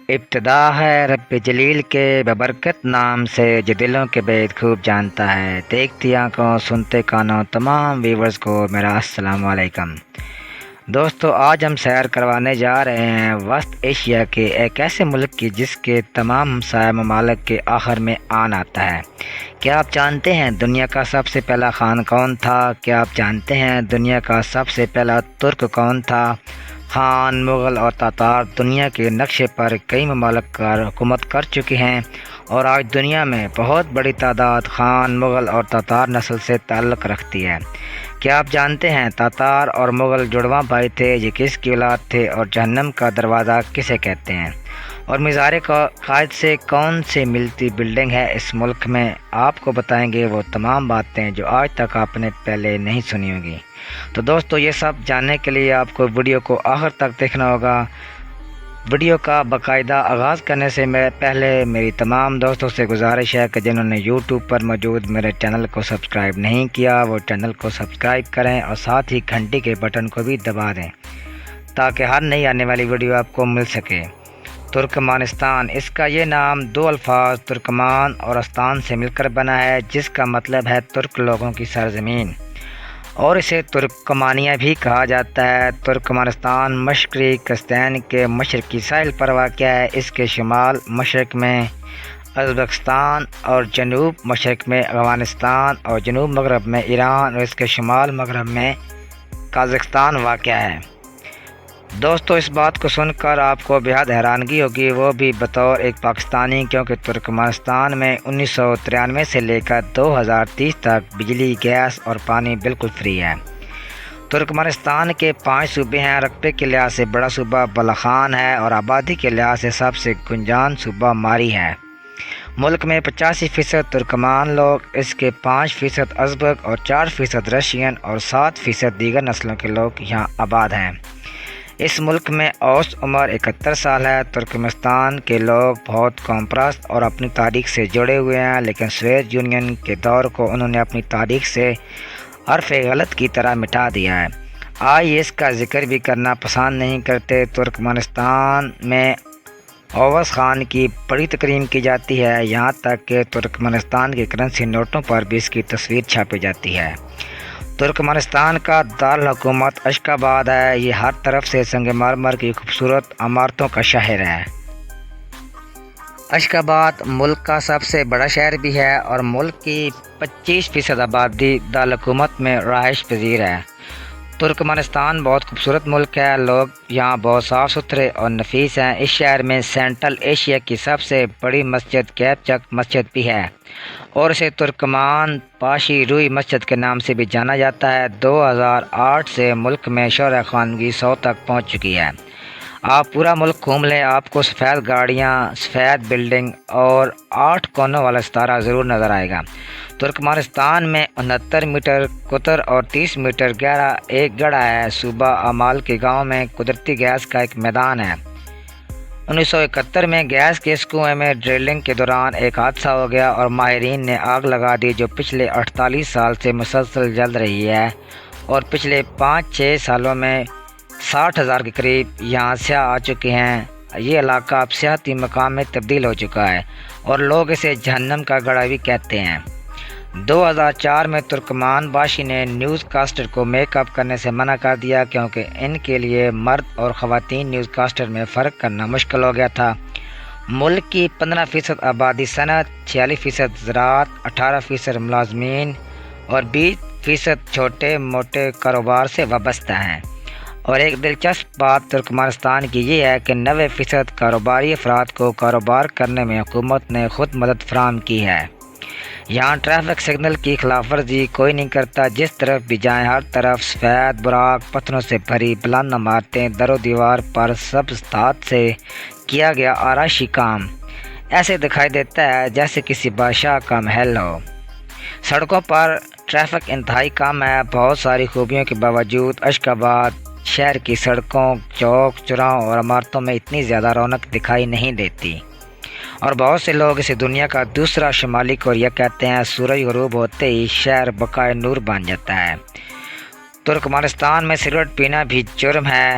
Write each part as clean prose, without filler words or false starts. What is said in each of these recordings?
ابتدا ہے رب جلیل کے ببرکت نام سے جو دلوں کے بیت خوب جانتا ہے۔ دیکھتی آنکھوں سنتے کانوں تمام ویورز کو میرا السلام علیکم۔ دوستو، آج ہم سیر کروانے جا رہے ہیں وسط ایشیا کے ایک ایسے ملک کی جس کے تمام ہمسایہ ممالک کے آخر میں آن آتا ہے۔ کیا آپ جانتے ہیں دنیا کا سب سے پہلا خان کون تھا؟ کیا آپ جانتے ہیں دنیا کا سب سے پہلا ترک کون تھا؟ خان، مغل اور تاتار دنیا کے نقشے پر کئی ممالک پر حکومت کر چکے ہیں اور آج دنیا میں بہت بڑی تعداد خان، مغل اور تاتار نسل سے تعلق رکھتی ہے۔ کیا آپ جانتے ہیں تاتار اور مغل جڑواں بھائی تھے؟ یہ کس کی اولاد تھے اور جہنم کا دروازہ کسے کہتے ہیں؟ اور مزار قائد سے کون سی ملتی بلڈنگ ہے اس ملک میں؟ آپ کو بتائیں گے وہ تمام باتیں جو آج تک آپ نے پہلے نہیں سنی ہوگی۔ تو دوستو، یہ سب جاننے کے لیے آپ کو ویڈیو کو آخر تک دیکھنا ہوگا۔ ویڈیو کا باقاعدہ آغاز کرنے سے پہلے میری تمام دوستوں سے گزارش ہے کہ جنہوں نے یوٹیوب پر موجود میرے چینل کو سبسکرائب نہیں کیا وہ چینل کو سبسکرائب کریں اور ساتھ ہی گھنٹی کے بٹن کو بھی دبا دیں تاکہ ہر نئی آنے والی ویڈیو آپ کو مل سکے۔ ترکمانستان، اس کا یہ نام دو الفاظ ترکمان اور استان سے مل کر بنا ہے جس کا مطلب ہے ترک لوگوں کی سرزمین، اور اسے ترکمانیہ بھی کہا جاتا ہے۔ ترکمانستان مشرقی قسطین کے مشرقی ساحل پر واقع ہے۔ اس کے شمال مشرق میں ازبکستان اور جنوب مشرق میں افغانستان اور جنوب مغرب میں ایران اور اس کے شمال مغرب میں قازقستان واقع ہے۔ دوستو، اس بات کو سن کر آپ کو بہت حیرانگی ہوگی، وہ بھی بطور ایک پاکستانی، کیونکہ ترکمانستان میں 1993 سے لے کر 2030 تک بجلی، گیس اور پانی بالکل فری ہے۔ ترکمانستان کے 5 صوبے ہیں۔ رقبے کے لحاظ سے بڑا صوبہ بلخان ہے اور آبادی کے لحاظ سے سب سے گنجان صوبہ ماری ہے۔ ملک میں 85% ترکمان لوگ، اس کے 5% ازبک اور 4% رشین اور 7% دیگر نسلوں کے لوگ یہاں آباد ہیں۔ اس ملک میں اوسط عمر 71 سال ہے۔ ترکمانستان کے لوگ بہت قوم پرست اور اپنی تاریخ سے جڑے ہوئے ہیں، لیکن سوویت یونین کے دور کو انہوں نے اپنی تاریخ سے حرف غلط کی طرح مٹا دیا ہے۔ آج اس کا ذکر بھی کرنا پسند نہیں کرتے۔ ترکمانستان میں اوس خان کی بڑی تکریم کی جاتی ہے، یہاں تک کہ ترکمانستان کے کرنسی نوٹوں پر بھی اس کی تصویر چھاپی جاتی ہے۔ ترکمانستان کا دارالحکومت اشخاباد ہے۔ یہ ہر طرف سے سنگ مرمر کی خوبصورت عمارتوں کا شہر ہے۔ اشخاباد ملک کا سب سے بڑا شہر بھی ہے اور ملک کی 25% آبادی دارالحکومت میں رہائش پذیر ہے۔ ترکمانستان بہت خوبصورت ملک ہے، لوگ یہاں بہت صاف ستھرے اور نفیس ہیں۔ اس شہر میں سینٹرل ایشیا کی سب سے بڑی مسجد کیپ چک مسجد بھی ہے اور اسے ترکمان پاشی روئی مسجد کے نام سے بھی جانا جاتا ہے۔ 2008 سے ملک میں شرح خواندگی 100 تک پہنچ چکی ہے۔ آپ پورا ملک گھوم لیں، آپ کو سفید گاڑیاں، سفید بلڈنگ اور 8 کونوں والا ستارہ ضرور نظر آئے گا۔ ترکمانستان میں 69 میٹر قطر اور 30 میٹر گہرا ایک گڑھا ہے۔ صوبہ اعمال کے گاؤں میں قدرتی گیس کا ایک میدان ہے۔ 1971 میں گیس کے اس کنویں میں ڈرلنگ کے دوران ایک حادثہ ہو گیا اور ماہرین نے آگ لگا دی جو پچھلے 48 سال سے مسلسل جل رہی ہے، اور پچھلے 5-6 سالوں میں 60,000 کے قریب یہاں سیاح آ چکے ہیں۔ یہ علاقہ اب سیاحتی مقام میں تبدیل ہو چکا ہے اور لوگ اسے جہنم کا گڑھا بھی کہتے ہیں۔ 2004 میں ترکمان باشی نے نیوز کاسٹر کو میک اپ کرنے سے منع کر دیا کیونکہ ان کے لیے مرد اور خواتین نیوز کاسٹر میں فرق کرنا مشکل ہو گیا تھا۔ ملک کی 15% آبادی صنعت، 46% زراعت، 18% ملازمین اور 20% چھوٹے موٹے کاروبار سے وابستہ ہیں۔ اور ایک دلچسپ بات ترکمانستان کی یہ ہے کہ 90% کاروباری افراد کو کاروبار کرنے میں حکومت نے خود مدد فراہم کی ہے۔ یہاں ٹریفک سگنل کی خلاف ورزی کوئی نہیں کرتا، جس طرف بھی جائیں ہر طرف سفید براق، پتھروں سے بھری بلند عمارتیں، در و دیوار پر سبز دھات سے کیا گیا آرائشی کام ایسے دکھائی دیتا ہے جیسے کسی بادشاہ کا محل ہو۔ سڑکوں پر ٹریفک انتہائی کم ہے۔ بہت ساری خوبیوں کے باوجود اشخاباد شہر کی سڑکوں، چوک چوراہوں اور عمارتوں میں اتنی زیادہ رونق دکھائی نہیں دیتی، اور بہت سے لوگ اسے دنیا کا دوسرا شمالی کوریا کہتے ہیں۔ سورج غروب ہوتے ہی شہر بقائے نور بن جاتا ہے۔ ترکمانستان میں سگریٹ پینا بھی جرم ہے۔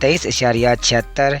23.76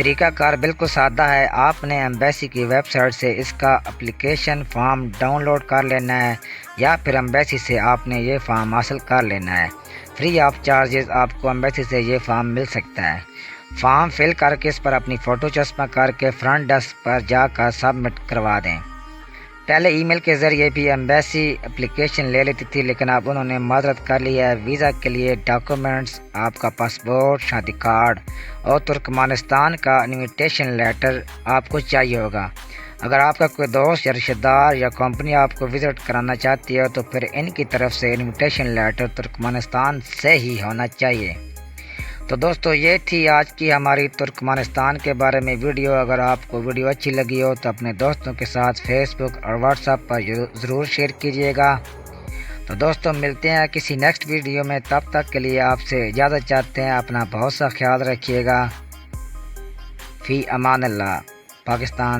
طریقہ کار بالکل سادہ ہے۔ آپ نے ایمبیسی کی ویب سائٹ سے اس کا اپلیکیشن فارم ڈاؤن لوڈ کر لینا ہے، یا پھر ایمبیسی سے آپ نے یہ فارم حاصل کر لینا ہے۔ فری آف چارجز آپ کو ایمبیسی سے یہ فارم مل سکتا ہے۔ فارم فل کر کے اس پر اپنی فوٹو چسپاں کر کے فرنٹ ڈیسک پر جا کر سبمٹ کروا دیں۔ پہلے ای میل کے ذریعے بھی ایمبیسی اپلیکیشن لے لیتی تھی، لیکن اب انہوں نے معذرت کر لی ہے۔ ویزا کے لیے ڈاکومنٹس آپ کا پاسپورٹ، شادی کارڈ اور ترکمانستان کا انویٹیشن لیٹر آپ کو چاہیے ہوگا۔ اگر آپ کا کوئی دوست یا رشتہ دار یا کمپنی آپ کو وزٹ کرانا چاہتی ہے تو پھر ان کی طرف سے انویٹیشن لیٹر ترکمانستان سے ہی ہونا چاہیے۔ تو دوستو یہ تھی آج کی ہماری ترکمانستان کے بارے میں ویڈیو۔ اگر آپ کو ویڈیو اچھی لگی ہو تو اپنے دوستوں کے ساتھ فیس بک اور واٹس ایپ پر ضرور شیئر کیجیے گا۔ تو دوستو ملتے ہیں کسی نیکسٹ ویڈیو میں، تب تک کے لیے آپ سے اجازت چاہتے ہیں۔ اپنا بہت سا خیال رکھیے گا۔ فی امان اللہ۔ پاکستان۔